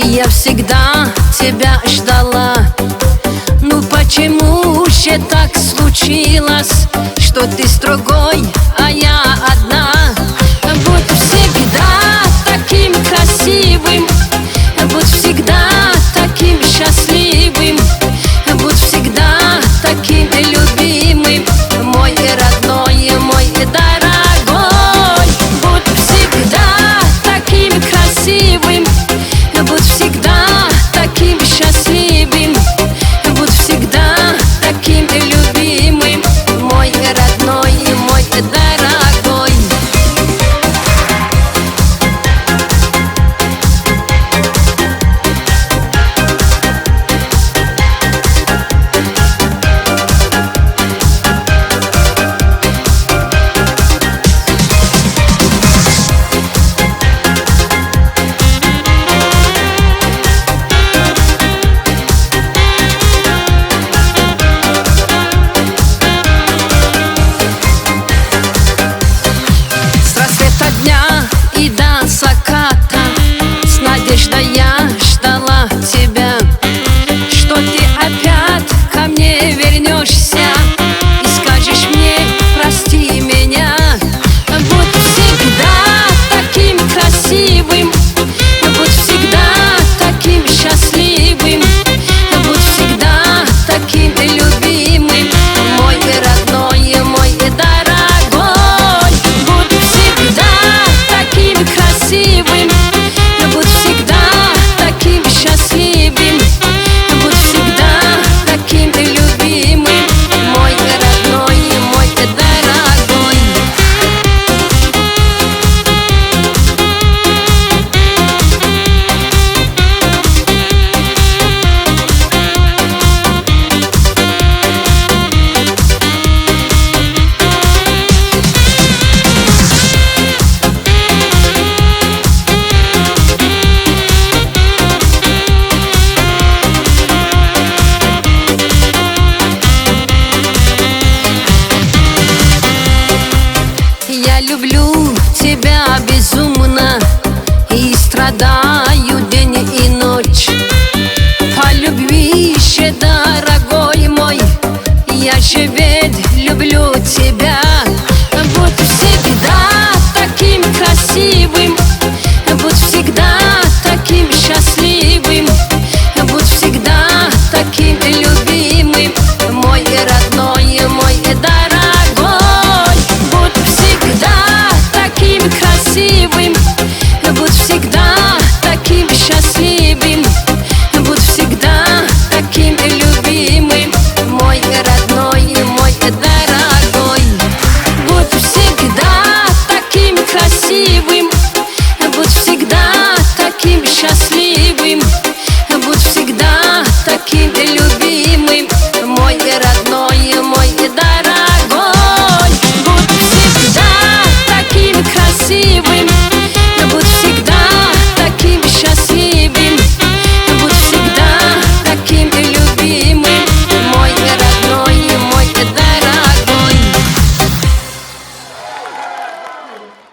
Я всегда тебя ждала. Ну почему же так случилось, что ты с другой, а я одна? Будь всегда таким красивым, будь всегда таким счастливым, будь всегда таким любимым, мой родной, мой дорогой. Будь всегда таким красивым, будь всегда таким счастливым, будь всегда таким любимым, мой родной, мой дорогой. И до заката с надеждой я ждала тебя, что ты опять ко мне вернешься и скажешь мне: прости меня. Будь всегда таким красивым, будь всегда таким счастливым, будь всегда таким любимым, мой родной, мой дорогой. Будь всегда таким красивым, будь всегда таким счастливым, будь всегда таким любимым, мой родной, мой дорогой. Я люблю тебя безумно и страдаю день и ночь. По любви же, дорогой мой, я же ведь люблю тебя.